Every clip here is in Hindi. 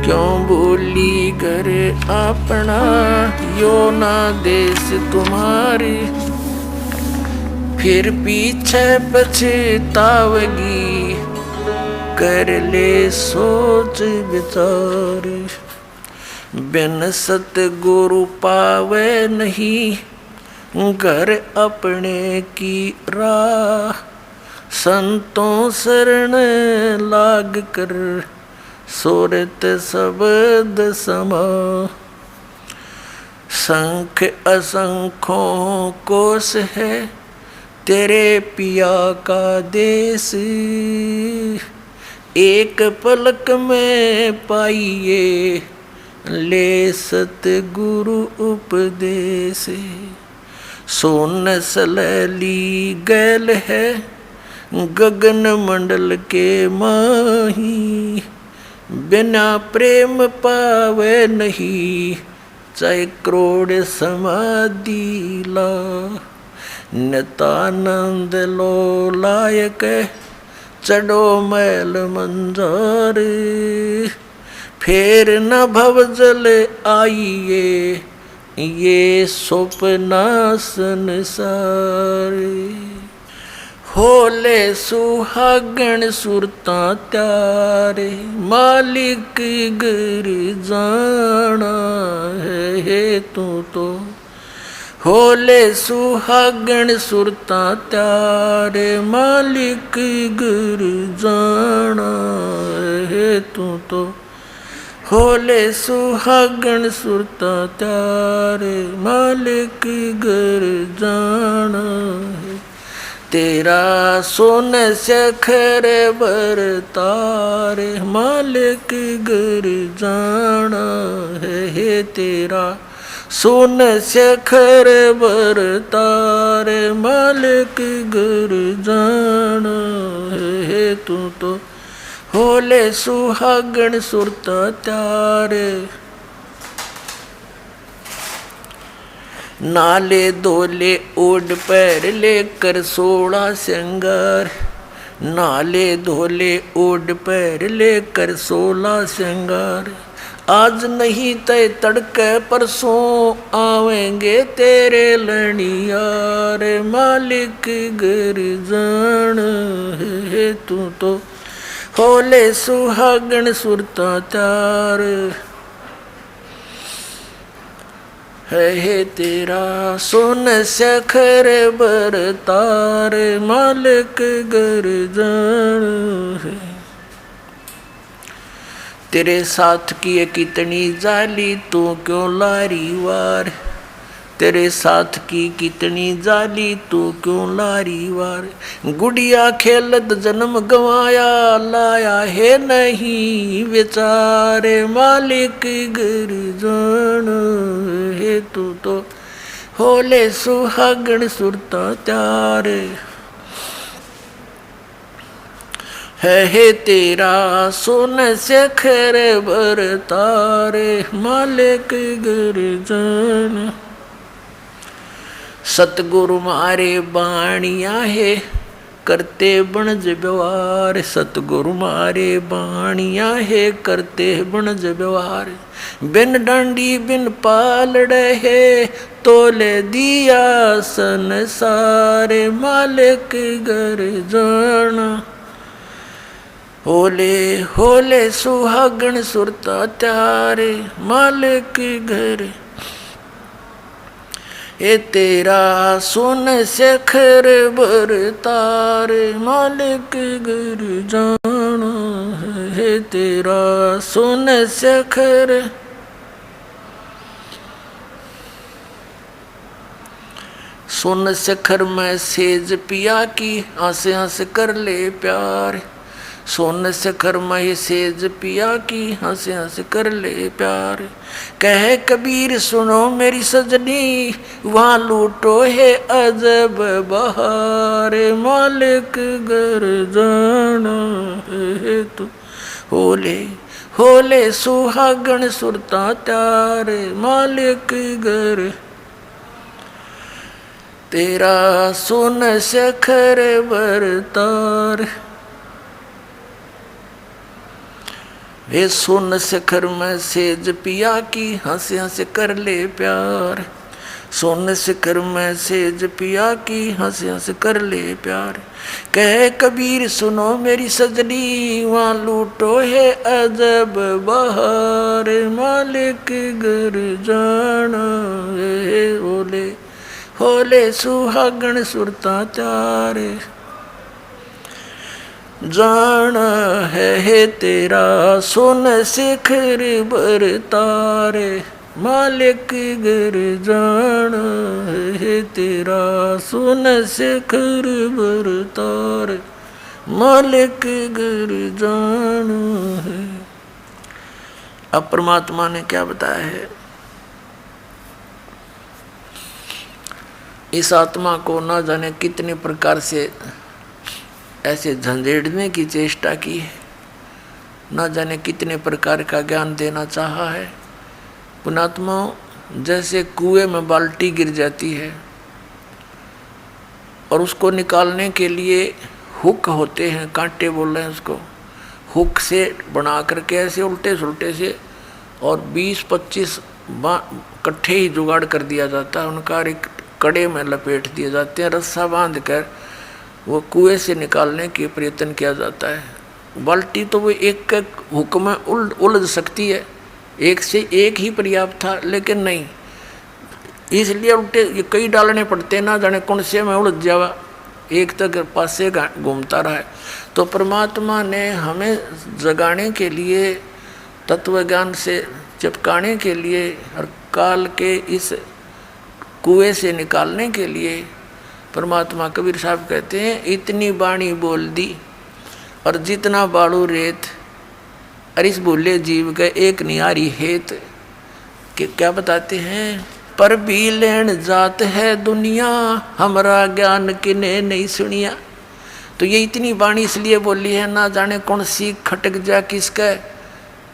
क्यों भूली घर अपना, यो ना देश तुम्हारी। फिर पीछे पछतावगी, कर ले सोच विचार। बिन सतगुरु पावे नहीं, घर अपने की राह। संतों शरण लाग कर, सोरत शब्द समा। संख असंख्यों कोश है, तेरे पिया का देश। एक पलक में पाइए, ले सतगुरु उपदेश। सोन सलैली गैल है, गगन मंडल के माही। बिना प्रेम पावे नहीं, चाहे करोड़ समाधि ला। नितानंद लो लायक, चढ़ो मैल मंजार। फिर न भव जल आइए, ये सपना संसार। होले सुहागण सुरतां त्यारे, मालिक घर जाना है तू तो। होले सुहागण सुरतां त्यारे, मालिक घर जाना है तू तो। होले सुहागण सुरतां त्यारे, मालिक घर जाना है। तेरा सोन सखर बरतारे, मालिक घर जाना है। तेरा सोन सखर बरतारे, मालिक घर जाना है तू तो। होले सुहागण सुरतां त्यारे, नाले धोले ओढ़ पैर लेकर 16 श्रृंगार। नाले धोले ओढ़ पैर लेकर 16 श्रृंगार। आज नहीं तय तड़के परसों, आवेंगे तेरे लड़ियार। मालिक घर जान है तू तो। होले सुहागण सुरतां त्यारे, है तेरा सोन सखर बरतार। मालिक घर जान है। तेरे साथ की कितनी जाली, तू क्यों लारी वार। तेरे साथ की कितनी जाली, तू क्यों लारी वार। गुड़िया खेलत जन्म गवाया, लाया है नहीं विचारे। मालिक घर जान है तू तो। होले सुहागण सुरतां त्यारे, है तेरा सोन सखर बरतारे। मालिक घर जान। सतगुरु मारे बाणिया है, करते बनज व्यवहार। सतगुरु मारे बाणिया है, करते बनज व्यवहार। बिन डांडी बिन पालड़े है, तोले दिया संसार। मालिक घर जाना। होले होले सुहागण सुरतां त्यारे, मालिक घर। ये तेरा सोन सखर बरतारे, मालिक घर जाना है। तेरा सोन सखर। सोन सखर में सेज पिया की, हंस हंस कर ले प्यार। सोन सखर में सेज पिया की, हंस हंस कर ले प्यार। कह कबीर सुनो मेरी सजनी, वहाँ लूटो है अजब बहार। मालिक घर जाना है तू। होले होले सुहागण सुरतां त्यारे, मालिक घर। तेरा सोन सखर बरतार, हे सुन शिखर में सेज पिया की, हंस हंस कर ले प्यार। सुन शिखर में सेज पिया की, हंस हंस कर ले प्यार। कह कबीर सुनो मेरी सजनी, वहाँ लूटो है अजब बहार। मालिक घर जाना है होले होले सुहागण सुरता चार। जाना है तेरा सुन शिखर बर तारे। मालिक घर जाना है तेरा सुन शिखर बर तारे। मालिक घर जाना है। अब परमात्मा ने क्या बताया है? इस आत्मा को न जाने कितने प्रकार से ऐसे झंझेड़ने की चेष्टा की है, न जाने कितने प्रकार का ज्ञान देना चाहा है। पुणात्मा जैसे कुएं में बाल्टी गिर जाती है और उसको निकालने के लिए हुक होते हैं, कांटे बोल रहे हैं उसको, हुक से बना करके ऐसे उल्टे सुलटे से और 20-25 इकट्ठे ही जुगाड़ कर दिया जाता है उनका, एक कड़े में लपेट दिए जाते हैं, रस्सा बांध कर वो कुएं से निकालने के प्रयत्न किया जाता है। बाल्टी तो वो एक हुक में उलझ सकती है, एक से एक ही पर्याप्त था, लेकिन नहीं, इसलिए उल्टे ये कई डालने पड़ते, ना जाने कौन से में उलझ जावा, एक तक पासे घूमता रहा है। तो परमात्मा ने हमें जगाने के लिए, तत्व ज्ञान से चिपकाने के लिए और काल के इस कुएं से निकालने के लिए, परमात्मा कबीर साहब कहते हैं इतनी बाणी बोल दी और जितना बाड़ू रेत, अरिस बोले जीव का एक नियारी हेत। कि क्या बताते हैं? पर भी लेन जात है दुनिया, हमारा ज्ञान किने नहीं सुनिया। तो ये इतनी बाणी इसलिए बोली है, ना जाने कौन सी खटक जा किसका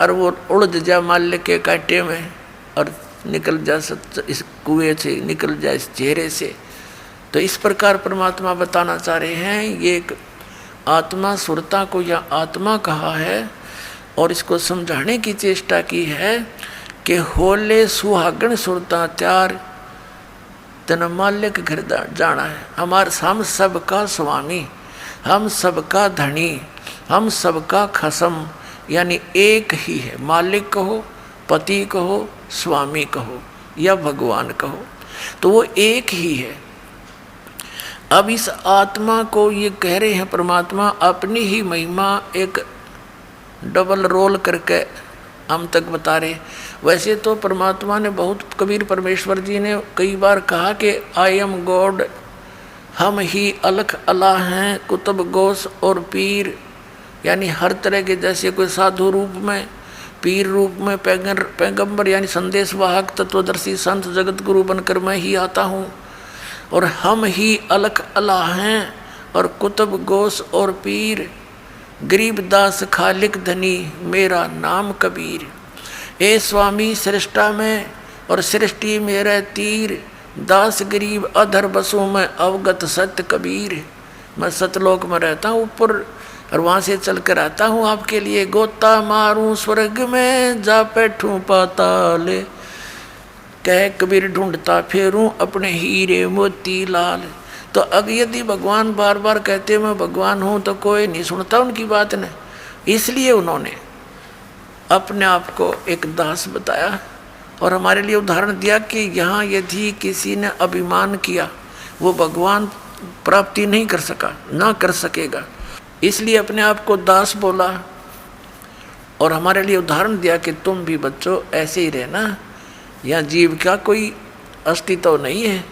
और वो उड़ जा माल्य के कांटे में और निकल जा इस कुएं से, निकल जा इस चेहरे से। तो इस प्रकार परमात्मा बताना चाह रहे हैं, ये एक आत्मा सुरता को या आत्मा कहा है और इसको समझाने की चेष्टा की है कि होले सुहागण सुरता त्यार, तन मालिक घर जाना है। हम सबका स्वामी, हम सबका धनी, हम सबका खसम, यानी एक ही है। मालिक कहो, पति कहो, स्वामी कहो या भगवान कहो, तो वो एक ही है। अब इस आत्मा को ये कह रहे हैं परमात्मा अपनी ही महिमा एक डबल रोल करके हम तक बता रहे। वैसे तो परमात्मा ने बहुत, कबीर परमेश्वर जी ने कई बार कहा कि आई एम गॉड, हम ही अलख अल्लाह हैं, कुतुब गौस और पीर, यानी हर तरह के, जैसे कोई साधु रूप में, पीर रूप में, पैगंबर यानी संदेश वाहक, तत्वदर्शी संत जगत गुरु बनकर मैं ही आता हूँ। और हम ही अलख अल्लाह हैं और कुतुब गौस और पीर, गरीबदास खालिक धनी, मेरा नाम कबीर। ए स्वामी सृष्टा में और सृष्टि मेरा तीर, दास गरीब अधर बसों में अवगत सत्य कबीर। मैं सतलोक में रहता हूँ ऊपर और वहाँ से चल कर आता हूँ आपके लिए, गोता मारूं स्वर्ग में जा बैठूं पाताल, कह कबीर ढूंढता फेरूं अपने हीरे मोती लाल। तो अब यदि भगवान बार बार कहते मैं भगवान हूँ तो कोई नहीं सुनता उनकी बात ने, इसलिए उन्होंने अपने आप को एक दास बताया और हमारे लिए उदाहरण दिया कि यहाँ यदि किसी ने अभिमान किया वो भगवान प्राप्ति नहीं कर सका, ना कर सकेगा, इसलिए अपने आप को दास बोला और हमारे लिए उदाहरण दिया कि तुम भी बच्चों ऐसे ही रहना, यहाँ जीव का कोई अस्तित्व नहीं है।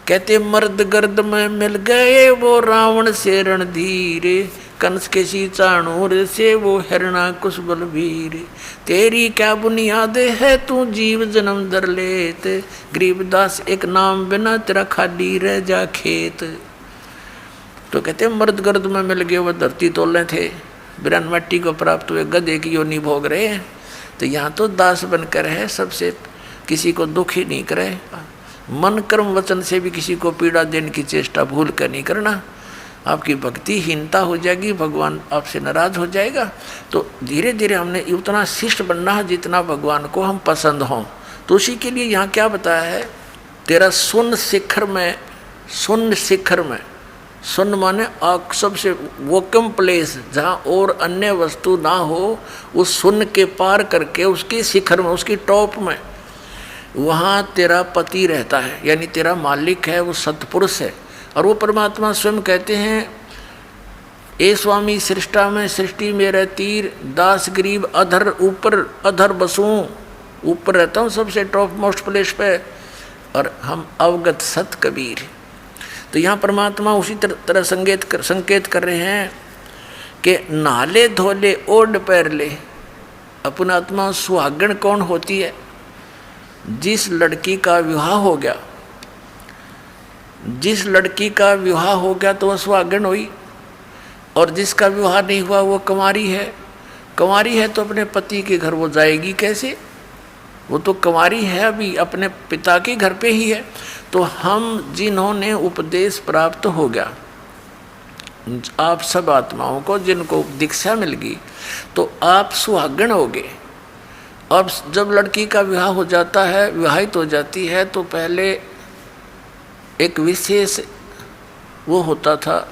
कहते मर्द गर्द में मिल गए वो रावण से रणधीर, कंस के सी चाणूर से वो हिरणा कुश बलवीर, तेरी क्या बुनियाद है तू जीव जन्म दर लेत, गरीबदास एक नाम बिना तेरा खाली रह जा खेत। तो कहते मर्द गर्द में मिल गए वो धरती तोले थे, बिरन मट्टी को प्राप्त हुए गधे की योनि भोग रहे हैं। तो यहाँ तो दास बनकर है, सबसे किसी को दुख ही नहीं करे, मन कर्म वचन से भी किसी को पीड़ा देने की चेष्टा भूल कर नहीं करना। आपकी भक्तिहीनता हो जाएगी, भगवान आपसे नाराज हो जाएगा। तो धीरे धीरे हमने उतना शिष्ट बनना है जितना भगवान को हम पसंद हों। तो उसी के लिए यहाँ क्या बताया है, तेरा सुन शिखर में, सुन शिखर में, सुन माने सबसे वोकम प्लेस जहाँ और अन्य वस्तु ना हो, उस सुन के पार करके उसके शिखर में, उसकी टॉप में, वहाँ तेरा पति रहता है, यानी तेरा मालिक है, वो सतपुरुष है। और वो परमात्मा स्वयं कहते हैं, ए स्वामी सृष्टा में सृष्टि मेरा तीर, दास गरीब अधर ऊपर अधर बसूं, ऊपर रहता हूँ सबसे टॉप मोस्ट प्लेस पे, और हम अवगत सत कबीर। तो यहाँ परमात्मा उसी तरह संकेत कर रहे हैं कि नाले धोले ओढ़ पैर ले। अपन आत्मा सुहागण कौन होती है? जिस लड़की का विवाह हो गया, जिस लड़की का विवाह हो गया तो वह सुहागण हुई, और जिसका विवाह नहीं हुआ वो कुंवारी है। कुंवारी है तो अपने पति के घर वो जाएगी कैसे? वो तो कुंवारी है, अभी अपने पिता के घर पे ही है। तो हम जिन्होंने उपदेश प्राप्त हो गया, आप सब आत्माओं को जिनको दीक्षा मिल गई, तो आप सुहागण हो गए। अब जब लड़की का विवाह हो जाता है, विवाहित हो जाती है, तो पहले एक विशेष वो होता था,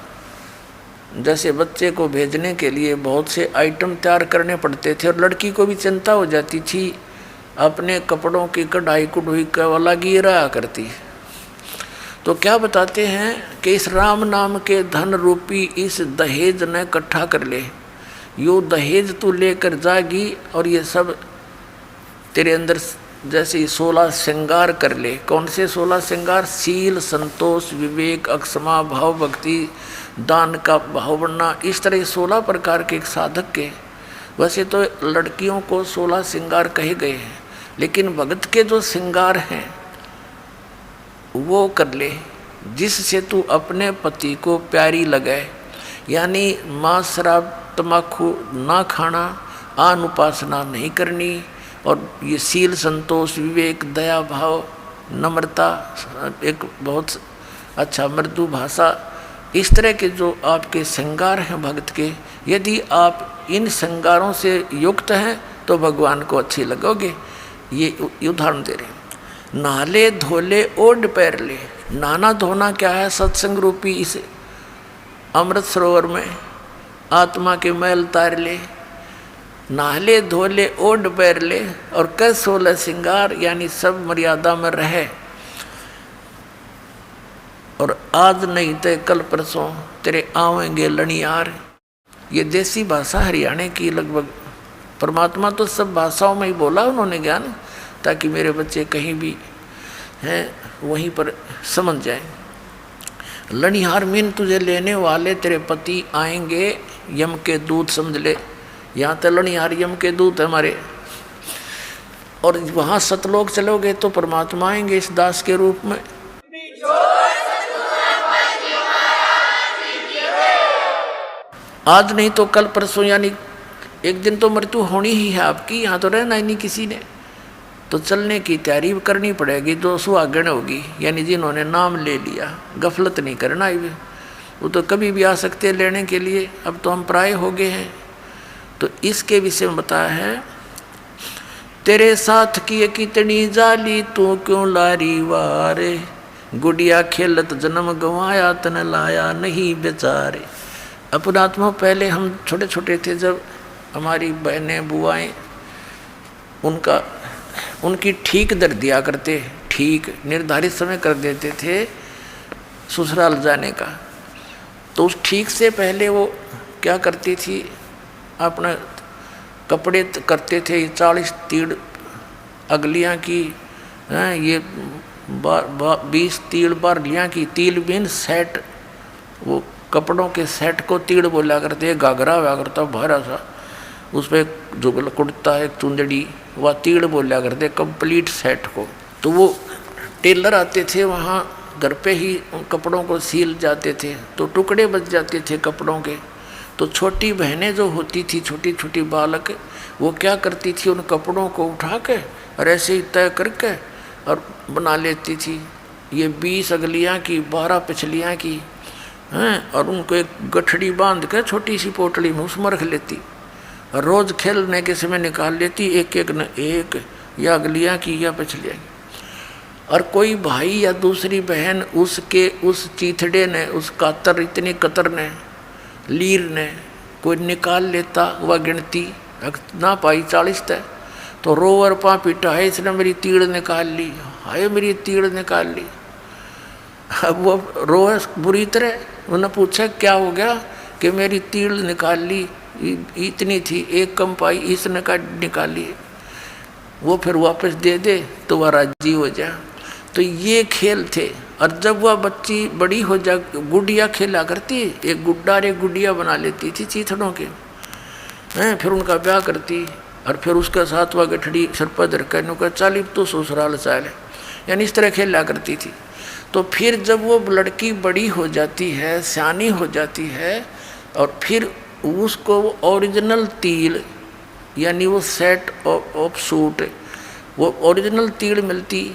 जैसे बच्चे को भेजने के लिए बहुत से आइटम तैयार करने पड़ते थे, और लड़की को भी चिंता हो जाती थी, अपने कपड़ों की कढ़ाई कुढ़ाई का वाला गिरा करती। तो क्या बताते हैं कि इस राम नाम के धन रूपी इस दहेज ने इकट्ठा कर ले, यो दहेज तू लेकर जागी, और ये सब तेरे अंदर जैसे 16 श्रृंगार कर ले। कौन से 16 श्रृंगार? शील, संतोष, विवेक, अक्षमा, भाव, भक्ति, दान का भाव बनना, इस तरह 16 प्रकार के एक साधक के। वैसे तो लड़कियों को 16 श्रृंगार कहे गए हैं, लेकिन भगत के जो श्रृंगार हैं वो कर ले, जिससे तू अपने पति को प्यारी लगे। यानी मांस, शराब, तम्बाकू ना खाना, आन उपासना नहीं करनी, और ये शील, संतोष, विवेक, दया भाव, नम्रता, एक बहुत अच्छा मृदु भाषा, इस तरह के जो आपके श्रृंगार हैं भक्त के, यदि आप इन श्रृंगारों से युक्त हैं तो भगवान को अच्छे लगोगे। ये उदाहरण दे रहे हैं। नाले धोले ओढ़ पैर ले। नाना धोना क्या है? सत्संग रूपी इस अमृत सरोवर में आत्मा के मैल तार ले। नाले धोले ओढ़ पैर ले, और कर 16 श्रृंगार, यानी सब मर्यादा में रहे। और आज नहीं तो कल परसों तेरे आवेंगे लनियार। ये देसी भाषा हरियाणा की लगभग, परमात्मा तो सब भाषाओं में ही बोला उन्होंने ज्ञान, ताकि मेरे बच्चे कहीं भी हैं वहीं पर समझ जाएं। लनिहार मीन तुझे लेने वाले तेरे पति आएंगे, यम के दूत समझ ले। यहाँ तो लनिहार यम के दूत है हमारे, और वहाँ सतलोक चलोगे तो परमात्मा आएंगे इस दास के रूप में। आज नहीं तो कल परसों, यानी एक दिन तो मृत्यु होनी ही है आपकी, यहाँ तो रहना ही नहीं किसी ने। तो चलने की तैयारी करनी पड़ेगी। जो सुहागण होगी, यानी जिन्होंने नाम ले लिया, गफलत नहीं करना ही, वो तो कभी भी आ सकते हैं लेने के लिए। अब तो हम प्राय हो गए हैं। तो इसके विषय में बताया है, तेरे साथ की कितनी जाली, तू क्यों लारी वारे, गुड़िया खेलत जन्म गंवाया, तन लाया नहीं बेचारे। अपन आत्मा पहले हम छोटे छोटे थे, जब हमारी बहनें बुआएं उनकी ठीक दर दिया करते, ठीक निर्धारित समय कर देते थे ससुराल जाने का। तो उस ठीक से पहले वो क्या करती थी, अपना कपड़े करते थे 40 तीड़ अगलियाँ की, ये 20 तीड़ बारलियाँ की। तिल बिन सेट, वो कपड़ों के सेट को तीड़ बोला करते। घाघरा हुआ करता भारा सा, उस पर एक जुगल कुर्ता, एक चुंदड़ी, वह तीड़ बोला करते कंप्लीट सेट को। तो वो टेलर आते थे वहाँ, घर पे ही उन कपड़ों को सील जाते थे, तो टुकड़े बच जाते थे कपड़ों के। तो छोटी बहनें जो होती थी, छोटी छोटी बालक, वो क्या करती थी, उन कपड़ों को उठा के और ऐसे ही तय करके और बना लेती थी। ये 20 अगलियाँ की, 12 पिछलियाँ की, हैं, और उनको एक गठड़ी बांध के छोटी सी पोटली में उसमें रख लेती, और रोज़ खेलने के समय निकाल लेती, एक एक न एक, या अगलियाँ की या पिछलियाँ की। और कोई भाई या दूसरी बहन उसके उस चीथड़े ने, उस कातर इतनी कतर ने, लीर ने कोई निकाल लेता, वह गिनती ना पाई 40 तय, तो रोवर पा पीटा, है इसने मेरी तीड़ निकाल ली, हाय मेरी तीड़ निकाल ली। अब वो रोए बुरी तरह, उन्होंने पूछा क्या हो गया, कि मेरी तीड़ निकाल ली, इतनी थी, एक कम पाई, इसने का निकाली। वो फिर वापस दे दे तो वह राजी हो जाए। तो ये खेल थे। और जब वह बच्ची बड़ी हो जा, गुड़िया खेला करती, एक गुड्डा और एक गुड़िया बना लेती थी चीथड़ों के हैं, फिर उनका ब्याह करती, और फिर उसके साथ वह गठड़ी सर पर धरकर का चाली तो ससुराल चाल है, यानी इस तरह खेला करती थी। तो फिर जब वो लड़की बड़ी हो जाती है, सियानी हो जाती है, और फिर उसको ओरिजिनल तील यानी वो सेट ऑफ सूट, वो ओरिजिनल तील मिलती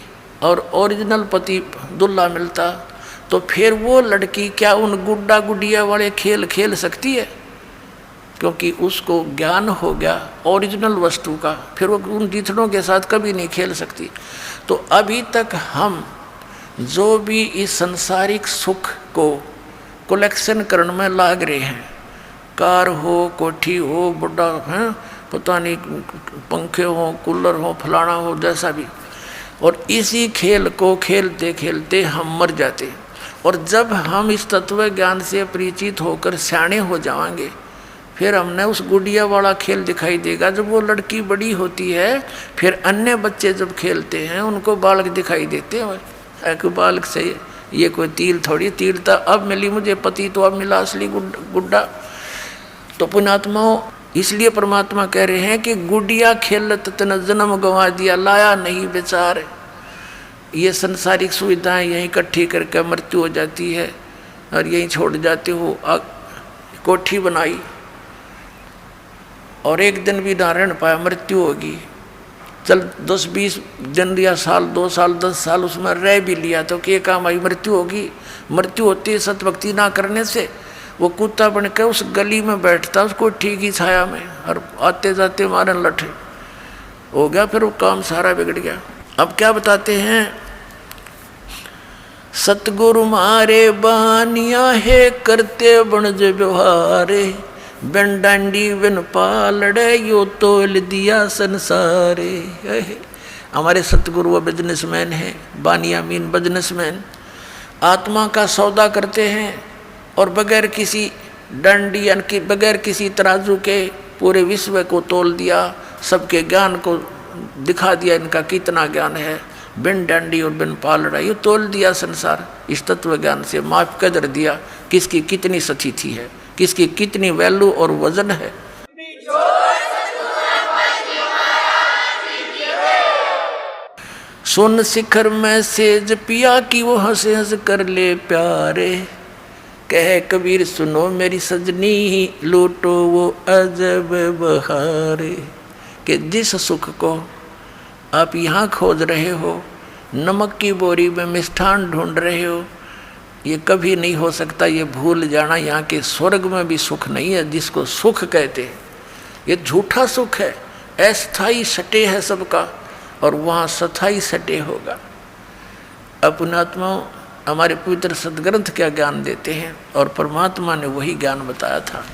और ओरिजिनल पति दुल्हा मिलता, तो फिर वो लड़की क्या उन गुड्डा गुडिया वाले खेल खेल सकती है? क्योंकि उसको ज्ञान हो गया ओरिजिनल वस्तु का, फिर वो उन जीथड़ों के साथ कभी नहीं खेल सकती। तो अभी तक हम जो भी इस संसारिक सुख को कलेक्शन करने में लाग रहे हैं, कार हो, कोठी हो, बुढ़ा है, पता नहीं पंखे हो, कूलर हो, फलाना हो, जैसा भी, और इसी खेल को खेलते खेलते हम मर जाते। और जब हम इस तत्व ज्ञान से परिचित होकर सियाणे हो जाएंगे, फिर हमने उस गुड़िया वाला खेल दिखाई देगा। जब वो लड़की बड़ी होती है, फिर अन्य बच्चे जब खेलते हैं उनको बालक दिखाई देते हैं, कि बालक से ये कोई तील थोड़ी, तील तो अब मिली मुझे, पति तो अब मिला असली गुड्डा। तो पुण्यात्माओं, इसलिए परमात्मा कह रहे हैं कि गुडिया खेलत तन जन्म गंवा दिया, लाया नहीं बेचार। ये संसारिक सुविधाएं यहीं इकट्ठी करके मृत्यु हो जाती है और यहीं छोड़ जाते हो। कोठी बनाई और एक दिन भी ना रह पाया, मृत्यु होगी। चल 10-20 दिन या साल, 2 साल, 10 साल उसमें रह भी लिया तो क्या काम आई, मृत्यु होगी। मृत्यु होती है सतभक्ति ना करने से। वो कुत्ता बन के उस गली में बैठता, उसको ठीक ही छाया में, और आते जाते मारन लठे हो गया, फिर वो काम सारा बिगड़ गया। अब क्या बताते हैं, सतगुरु मारे बानिया है, करते बनज व्यवहारे, बिन डांडी बिन पालड़े, यो तोल दिया संसारे। हमारे सतगुरु वो बिजनेसमैन हैं, बानिया मीन बिजनेसमैन, आत्मा का सौदा करते हैं और बगैर किसी डंडी यानी बगैर किसी तराजू के पूरे विश्व को तोल दिया, सबके ज्ञान को दिखा दिया इनका कितना ज्ञान है। बिन डंडी और बिन पालड़ा, ये तोल दिया संसार इस तत्व ज्ञान से, माप कदर दिया किसकी कितनी सतीथि है, किसकी कितनी वैल्यू और वजन है। सोन शिखर में सेज पिया की, वो हंस हंस कर ले प्यारे, कहे कबीर सुनो मेरी सजनी, लूटो वो अजब बहारे। कि जिस सुख को आप यहाँ खोज रहे हो, नमक की बोरी में मिष्ठान ढूंढ रहे हो, ये कभी नहीं हो सकता। ये भूल जाना, यहाँ के स्वर्ग में भी सुख नहीं है जिसको सुख कहते हैं। ये झूठा सुख है, अस्थाई सटे है सबका, और वहाँ सथाई सटे होगा। अपनात्माओं, हमारे पवित्र सदग्रंथ क्या ज्ञान देते हैं, और परमात्मा ने वही ज्ञान बताया था।